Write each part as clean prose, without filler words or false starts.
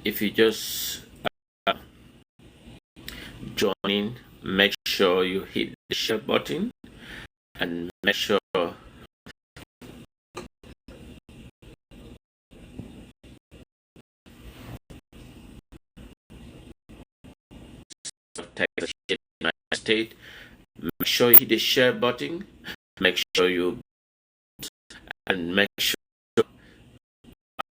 If you just join in, make sure you hit the share button and make sure Texas, United States. Make sure you hit the share button. Make sure you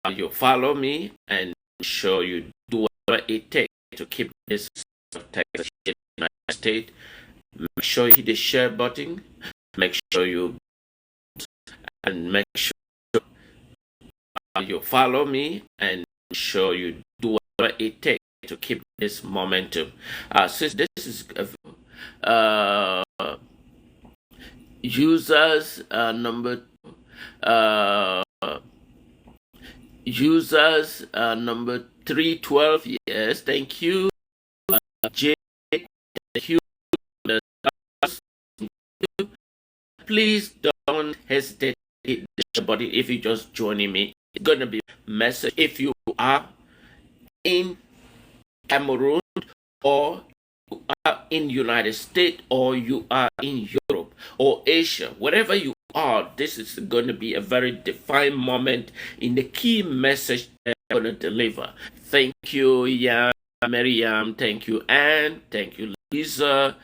you follow me, and make sure you do whatever it takes to keep this Texas, United States. Make sure you hit the share button. Make sure you you follow me, and make sure you do whatever it takes to keep this momentum. Since this is users number users number 312, yes, thank you. J, thank you. Please don't hesitate to hit the share button if you're just joining me. It's gonna be a message if you are in Cameroon, or you are in United States, or you are in Europe or Asia, wherever you are. This is going to be a very defined moment in the key message that I'm going to deliver. Thank you, Yam, Miriam. Thank you, Anne. Thank you, Lisa.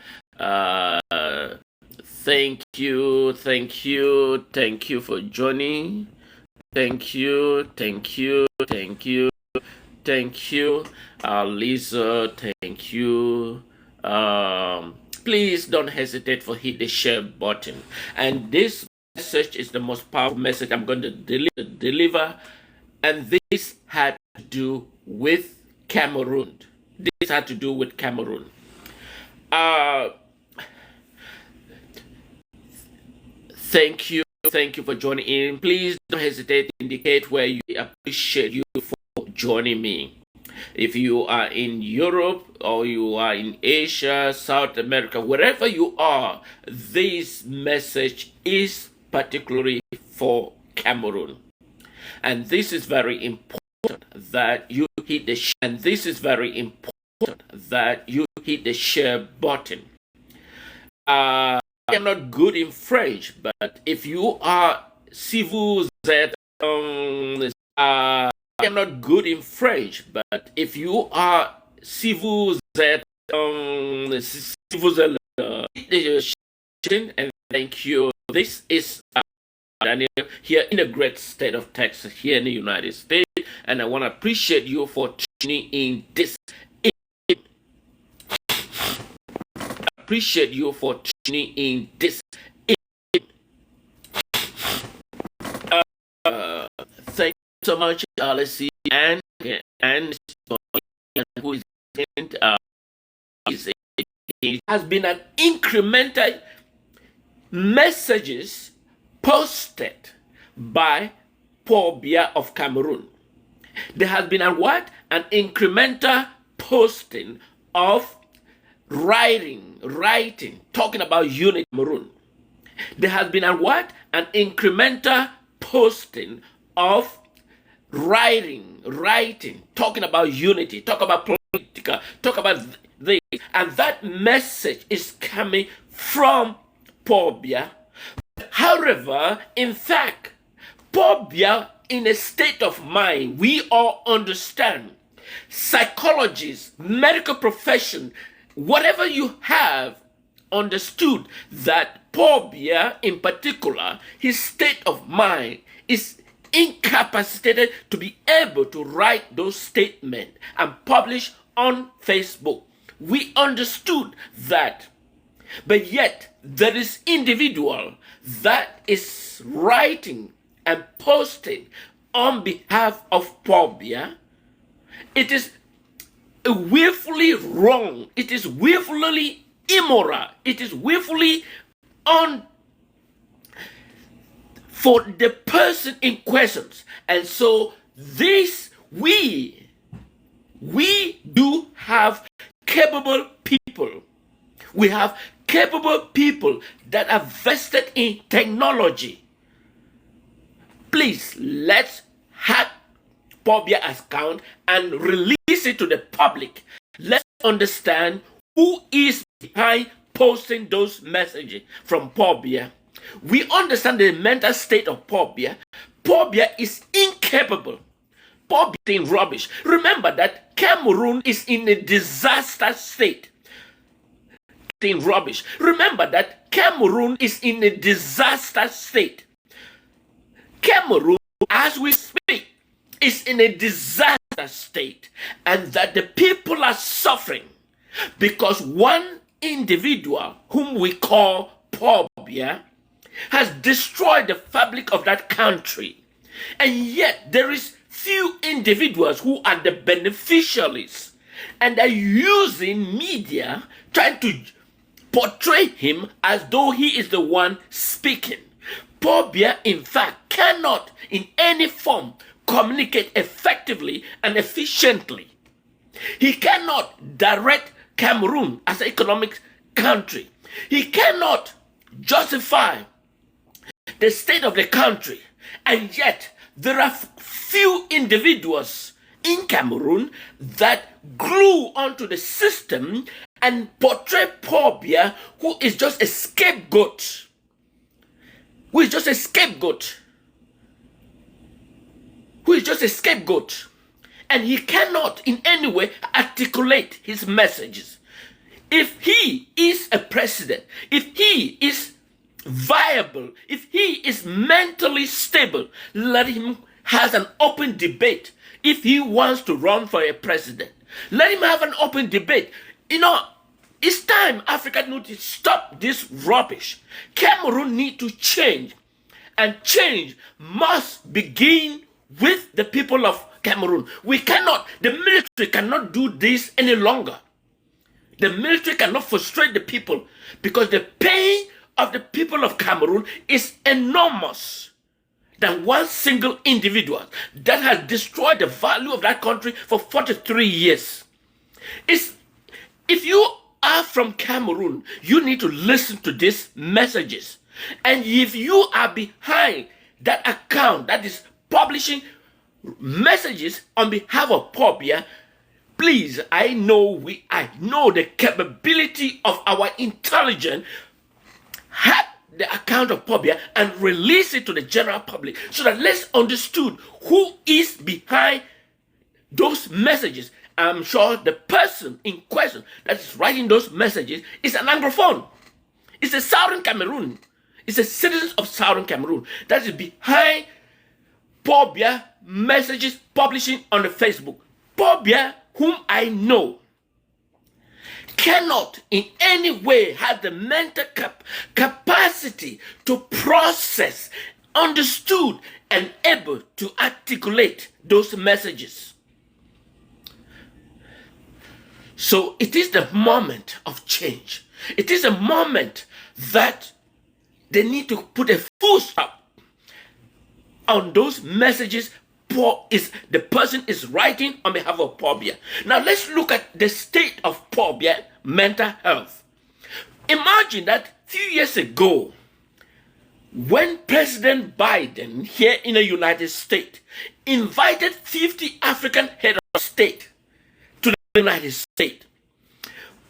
Thank you for joining. Thank you, Lisa. Thank you. Please don't hesitate to hit the share button. And this message is the most powerful message I'm going to deliver. And this had to do with Cameroon. Thank you for joining in. Please don't hesitate to indicate where you appreciate you for joining me. If you are in Europe, or you are in Asia, South America, wherever you are, this message is particularly for Cameroon. And this is very important that you hit the share button. I am not good in French, but if you are, si vous êtes, I am not good in French, but if you are, si vous êtes, and thank you. This is Daniel here in the great state of Texas, here in the United States, and I want to appreciate you for tuning in this. Appreciate you for tuning in this. Thank you so much, let's see, and who is it has been an incremental messages posted by Paul Biya of Cameroon. There has been an incremental posting of writing, talking about unity in Cameroon. There has been an incremental posting of writing, talking about unity, talk about political, talk about this, and that message is coming from Paul Biya. However, in fact, Paul Biya, in a state of mind, we all understand, psychologists, medical profession, whatever you have understood that Paul Biya in particular, his state of mind is incapacitated to be able to write those statements and publish on Facebook. We understood that. But yet, there is individual that is writing and posting on behalf of Paul Biya. It is willfully wrong. It is willfully immoral. It is willfully for the person in questions. And so this, we do have capable people. We have capable people that are vested in technology. Please, let's have Paul Biya's account and release it to the public, let's understand who is behind posting those messages from Paul Biya. We understand the mental state of Paul Biya. Paul Biya is incapable. Paul Biya is in rubbish. Remember that Cameroon is in a disaster state. In rubbish. Remember that Cameroon is in a disaster state. Cameroon, as we speak, is in a disaster state, and that the people are suffering because one individual, whom we call Paul Biya, has destroyed the fabric of that country. And yet there is few individuals who are the beneficiaries, and are using media trying to portray him as though he is the one speaking. Paul Biya, in fact, cannot in any form communicate effectively and efficiently. He cannot direct Cameroon as an economic country. He cannot justify the state of the country. And yet, there are few individuals in Cameroon that glue onto the system and portray Paul Biya, who is just a scapegoat. Who is just a scapegoat. Who is just a scapegoat. And he cannot in any way articulate his messages. If he is a president, if he is viable, if he is mentally stable, let him have an open debate. If he wants to run for a president, let him have an open debate. You know, it's time Africa needs to stop this rubbish. Cameroon needs to change. And change must begin with the people of Cameroon. The military cannot do this any longer. The military cannot frustrate the people because the pain of the people of Cameroon is enormous than one single individual that has destroyed the value of that country for 43 years. If you are from Cameroon, you need to listen to these messages. And if you are behind that account that is publishing messages on behalf of Paul Biya, please, I know the capability of our intelligence. Have the account of Paul Biya and release it to the general public so that let's understand who is behind those messages. I'm sure the person in question that is writing those messages is an Anglophone. It's a Southern Cameroon. It's a citizen of Southern Cameroon that is behind Paul Biya messages publishing on the Facebook. Paul Biya, whom I know, cannot in any way have the mental capacity to process, understood, and able to articulate those messages. So it is the moment of change. It is a moment that they need to put a full stop on those messages the person is writing on behalf of Paul Biya. Now let's look at the state of Paul Biya mental health. Imagine that a few years ago, when President Biden here in the United States invited 50 African heads of state to the United States,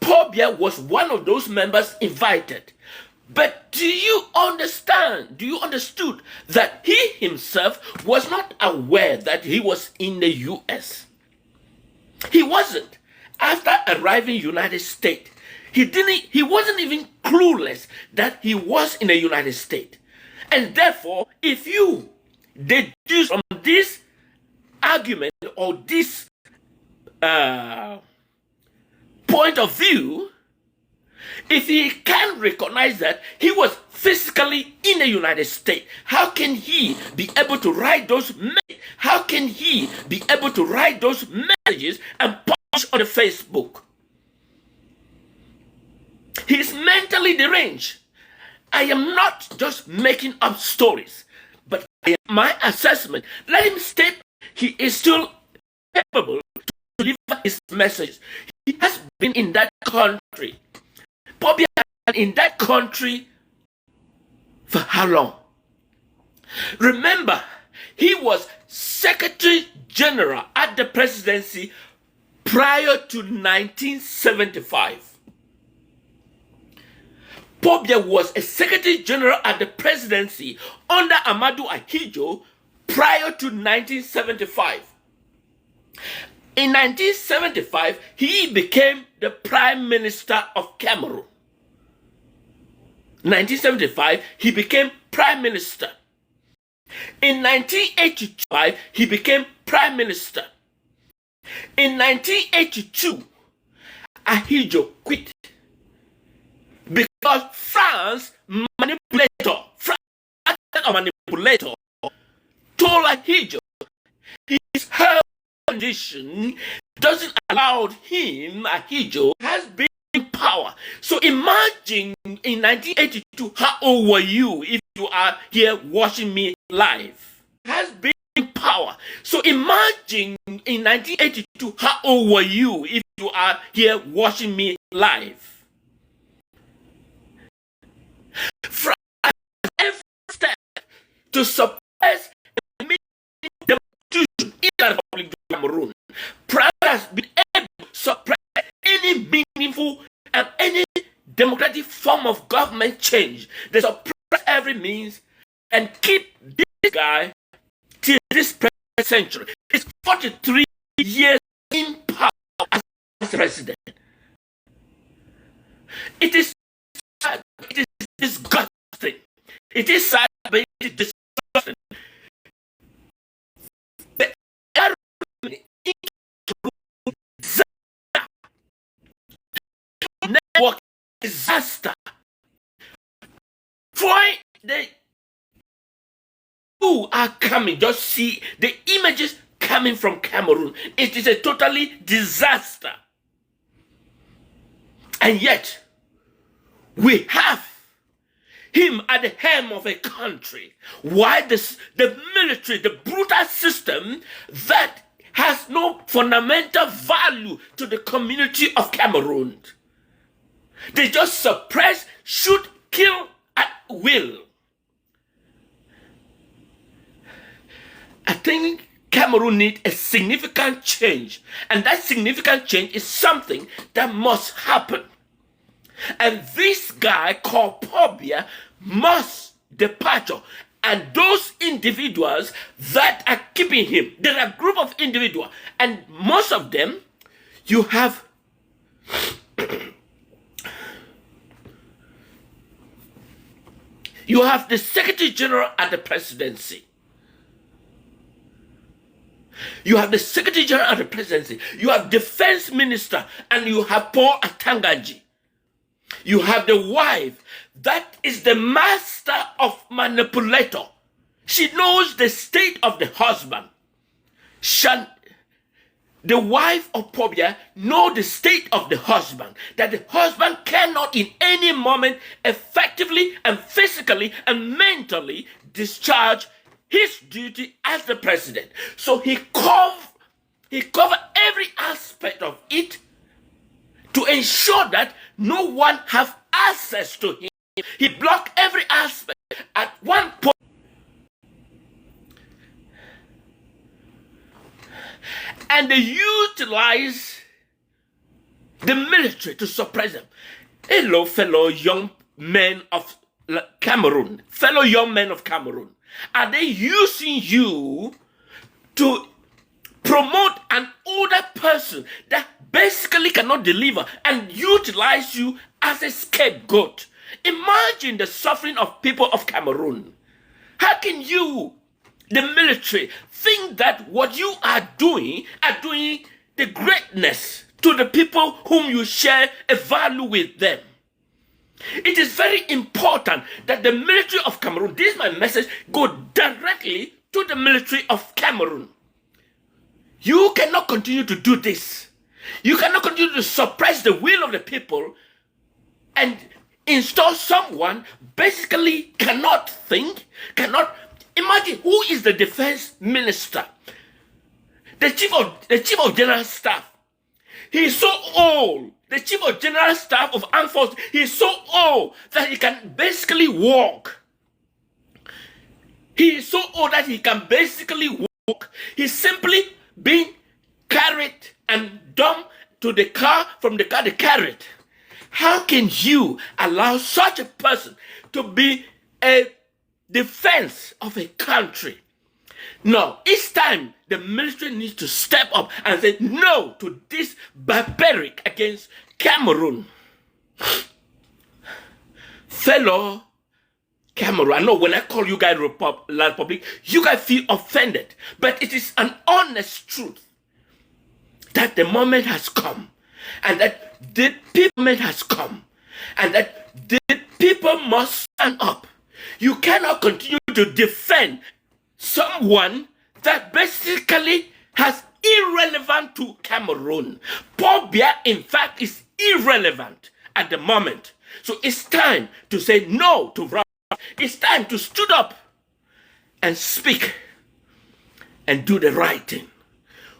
Paul Biya was one of those members invited. But do you understand that he himself was not aware that he was in the US? He wasn't. After arriving in the United States, he wasn't even clueless that he was in the United States. And therefore, if you deduce from this argument or this point of view, if he can recognize that he was physically in the United States, how can he be able to write those messages? How can he be able to write those messages and publish on the Facebook? He's mentally deranged. I am not just making up stories, but my assessment. Let him state he is still capable to deliver his message. He has been in that country. Paul Biya has been in that country for how long? Remember, He was Secretary General at the presidency prior to 1975. Paul Biya was a Secretary General at the presidency under Amadou Ahidjo prior to 1975. In 1975, he became the Prime Minister of Cameroon. 1975, he became Prime Minister. In 1985, he became Prime Minister. In 1982, Ahidjo quit because France manipulator told Ahidjo his health condition doesn't allow him, Ahidjo, has been in power. So imagine in 1982, how old were you if you are here watching me live? Has been in power. So imagine in 1982, how old were you if you are here watching me live? France every step to suppress the constitution in the Republic of Cameroon. France has been able to suppress any meaningful and any democratic form of government change. They suppress every means and keep this guy till this present century. It's 43 years in power as president. It is sad, it is disgusting. It is sad, but it is disgusting. The network disaster. For the who are coming, just see the images coming from Cameroon. It is a totally disaster. And yet, we have him at the helm of a country. Why the military, the brutal system that has no fundamental value to the community of Cameroon. They just suppress, shoot, kill at will. I think Cameroon needs a significant change. And that significant change is something that must happen. And this guy called Paul Biya must depart. And those individuals that are keeping him, there are a group of individuals, and most of them, you have you have the Secretary General at the presidency. You have the Secretary General at the presidency. You have Defense Minister, and you have Paul Atangaji. You have the wife that is the master of manipulator. She knows the state of the husband. The wife of Paul Biya knows the state of the husband, that the husband cannot in any moment effectively and physically and mentally discharge his duty as the president. So he covered every aspect of it to ensure that no one have access to him. He blocked every aspect. At one point, and they utilize the military to suppress them. Hello, fellow young men of Cameroon. Fellow young men of Cameroon. Are they using you to promote an older person that basically cannot deliver and utilize you as a scapegoat? Imagine the suffering of people of Cameroon. How can you, the military, think that what you are doing the greatness to the people whom you share a value with them? It is very important that the military of Cameroon, this is my message, go directly to the military of Cameroon. You cannot continue to do this. You cannot continue to suppress the will of the people and install someone basically cannot think, cannot imagine who is the defense minister, the chief of general staff. He is so old. The chief of general staff of armed forces, he is so old that he can basically walk. He is so old that he can basically walk. He's simply being carried and dumped to the car, from the car they carried. How can you allow such a person to be a defense of a country? No, it's time the military needs to step up and say no to this barbaric against Cameroon. Fellow Cameroon, I know when I call you guys Republic, you guys feel offended. But it is an honest truth that the moment has come, and that the moment has come, and that the people must stand up. You cannot continue to defend someone that basically has irrelevant to Cameroon. Paul Biya, in fact, is irrelevant at the moment. So it's time to say no to violence. It's time to stood up and speak and do the right thing.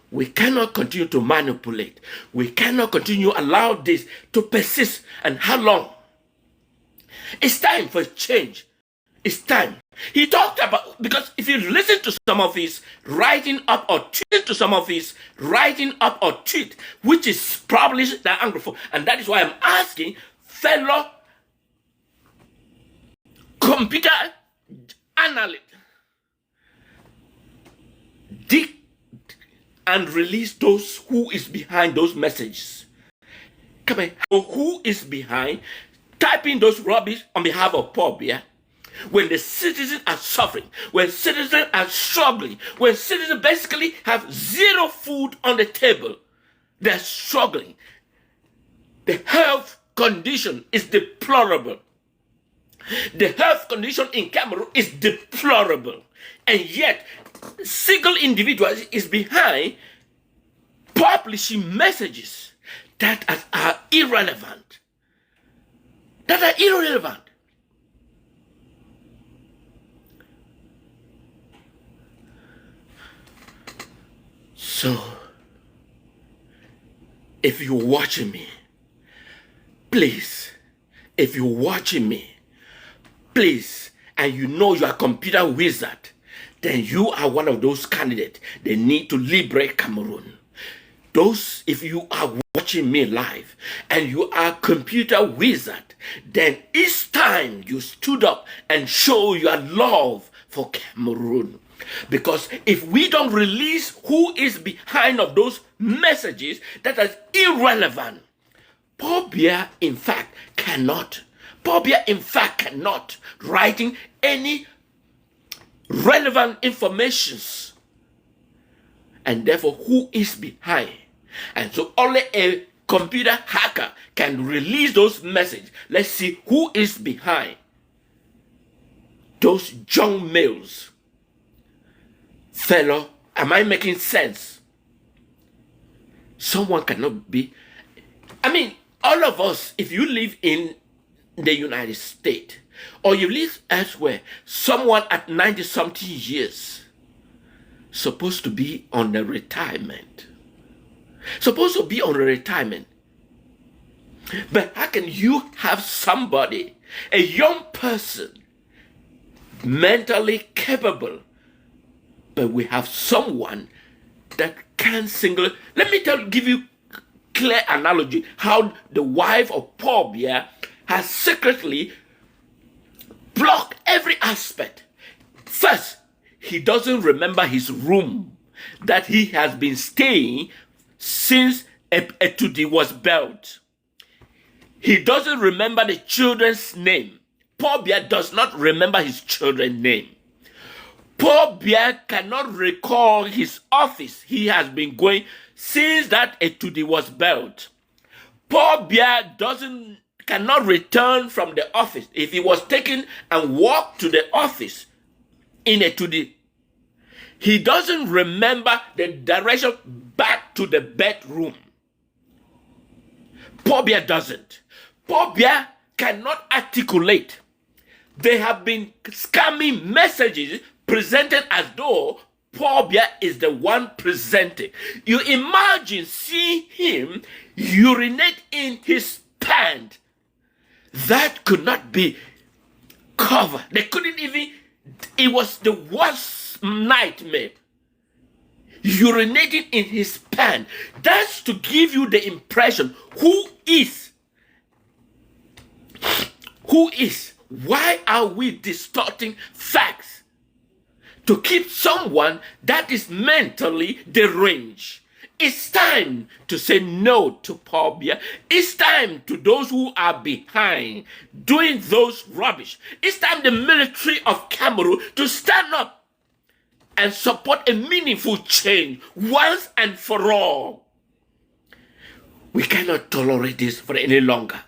We cannot continue to manipulate. We cannot continue to allow this to persist. And how long? It's time for change. It's time. He talked about, because if you listen to some of his writing up or tweet to some of his writing up or tweet, which is probably the Anglophone, and that is why I'm asking fellow computer analyst, dig and release those who is behind those messages. Come on, who is behind typing those rubbish on behalf of Paul Biya? When the citizens are suffering, when citizens are struggling, when citizens basically have zero food on the table, they're struggling. The health condition is deplorable. The health condition in Cameroon is deplorable. And yet, single individual is behind publishing messages that are irrelevant. That are irrelevant. So, if you're watching me, please, if you're watching me, please, and you know you are a computer wizard, then you are one of those candidates. They need to liberate Cameroon. Those, if you are watching me live and you are a computer wizard, then it's time you stood up and show your love for Cameroon. Because if we don't release who is behind of those messages that are irrelevant, Paul Biya in fact cannot writing any relevant informations. And therefore, who is behind? And so only a computer hacker can release those messages. Let's see who is behind those junk mails. Fellow, am I making sense? Someone cannot be. I mean, all of us, if you live in the United States or you live elsewhere, someone at 90-something years supposed to be on a retirement. Supposed to be on a retirement. But how can you have somebody, a young person, mentally capable, but we have someone that can single. Let me give you clear analogy how the wife of Paul Biya has secretly blocked every aspect. First, he doesn't remember his room that he has been staying since Etudi was built. He doesn't remember the children's name. Paul Biya does not remember his children's name. Paul Biya cannot recall his office he has been going since that Etudi was built. Paul Biya cannot return from the office. If he was taken and walked to the office in Etudi, he doesn't remember the direction back to the bedroom. Paul Biya doesn't. Paul Biya cannot articulate. They have been scamming messages presented as though Paul Biya is the one presenting. You imagine seeing him urinate in his pant. That could not be covered. They couldn't even It was the worst nightmare. Urinating in his pan. That's to give you the impression who is. Why are we distorting facts to keep someone that is mentally deranged? It's time to say no to Paul Biya. It's time to those who are behind doing those rubbish. It's time the military of Cameroon to stand up and support a meaningful change once and for all. We cannot tolerate this for any longer.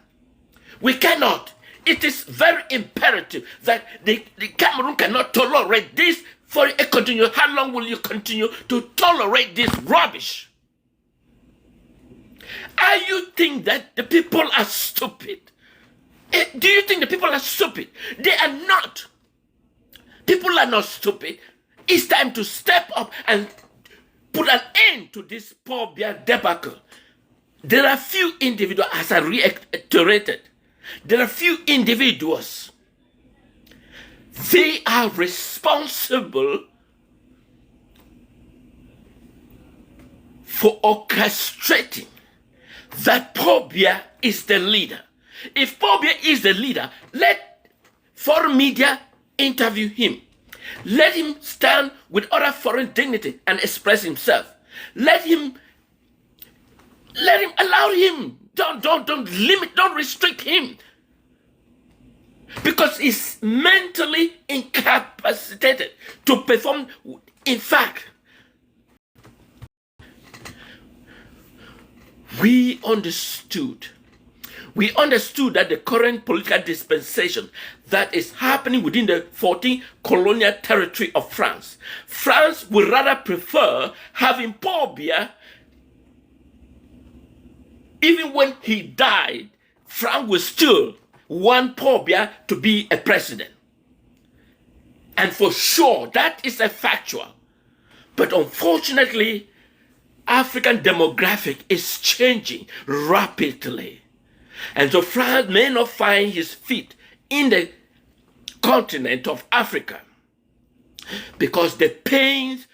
We cannot. It is very imperative that the Cameroon cannot tolerate this for a continue. How long will you continue to tolerate this rubbish? Are you think that the people are stupid? Do you think the people are stupid? They are not. People are not stupid. It's time to step up and put an end to this Paul Biya debacle. There are few individuals, as I reiterated, there are few individuals. They are responsible for orchestrating that Paul Biya is the leader. If Paul Biya is the leader, let foreign media interview him. Let him stand with other foreign dignity and express himself. Let him allow him. Don't limit, don't restrict him. Because he's mentally incapacitated to perform. In fact, we understood that the current political dispensation that is happening within the 14th colonial territory of France would rather prefer having Paul Biya. Even when he died, France will still want Paul Biya to be a president. And for sure, that is a factual. But unfortunately, African demographic is changing rapidly. And so France may not find his feet in the continent of Africa because the pains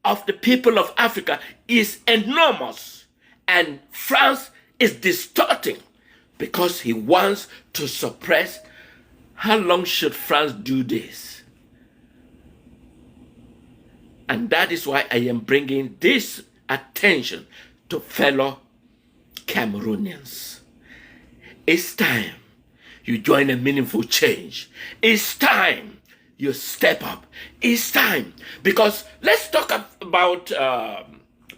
of the people of Africa is enormous, and France is distorting because he wants to suppress. How long should France do this? And that is why I am bringing this attention to fellow Cameroonians. It's time you join a meaningful change. It's time you step up. It's time. Because let's talk about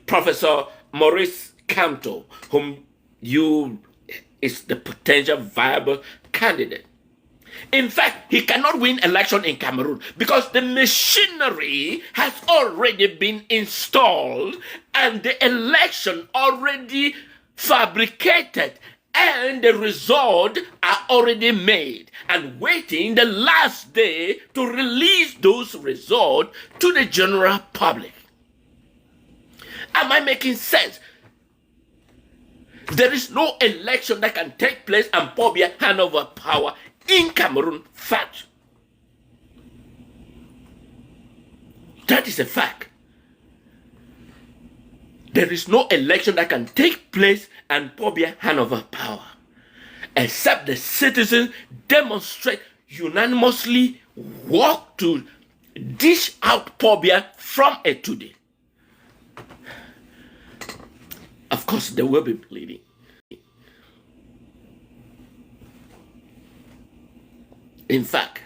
Professor Maurice Kamto, whom is the potential viable candidate. In fact, he cannot win election in Cameroon because the machinery has already been installed and the election already fabricated, and the results are already made and waiting the last day to release those results to the general public. Am I making sense? There is no election that can take place and Paul Biya hand over power in Cameroon. Fact. That is a fact. There is no election that can take place and Paul Biya hand over power, except the citizens demonstrate unanimously, work to dish out Paul Biya from a today. Of course, there will be bleeding. In fact,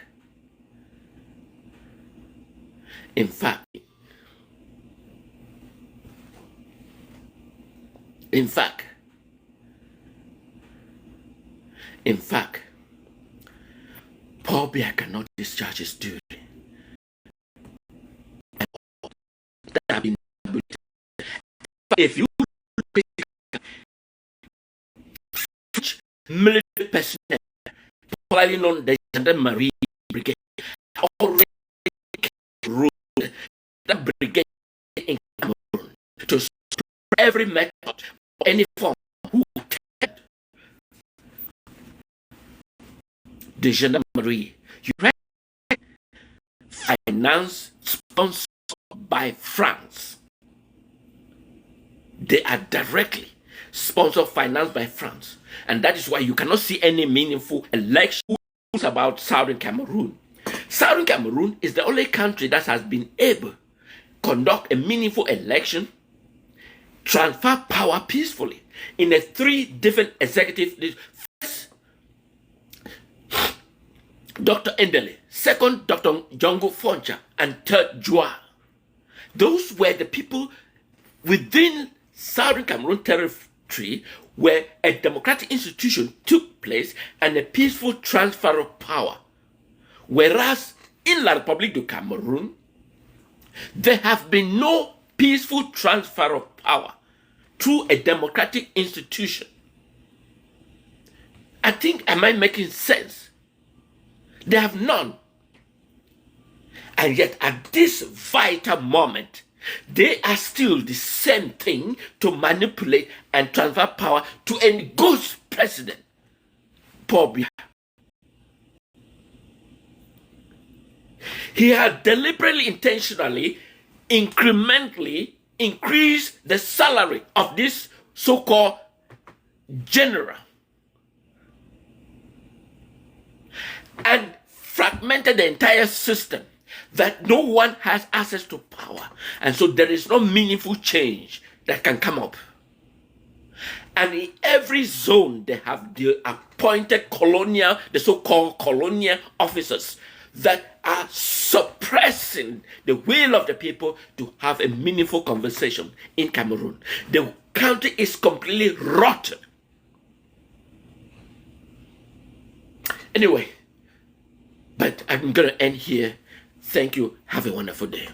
in fact, Paul Biya cannot discharge his duty. If you military personnel, particularly known as the Gendarmerie Brigade, already ruled that brigade in Cameroon to suppress every method or any form who attempt the Gendarmerie. You read 5 sponsored by France. They are directly sponsored, financed by France. And that is why you cannot see any meaningful elections about Southern Cameroon. Southern Cameroon is the only country that has been able to conduct a meaningful election, transfer power peacefully in a 3 different executive. First, Dr. Endele, second, Dr. Jongo Foncha, and third, Joa. Those were the people within Southern Cameroon territory where a democratic institution took place and a peaceful transfer of power. Whereas in La République du Cameroon, there have been no peaceful transfer of power through a democratic institution. I think, am I making sense? They have none. And yet at this vital moment, they are still the same thing to manipulate and transfer power to a ghost president, Paul Biya. He had deliberately, intentionally, incrementally increased the salary of this so-called general and fragmented the entire system, that no one has access to power, and so there is no meaningful change that can come up. And in every zone, they have the appointed the so-called colonial officers that are suppressing the will of the people to have a meaningful conversation in Cameroon. The country is completely rotten. Anyway, but I'm going to end here. Thank you. Have a wonderful day.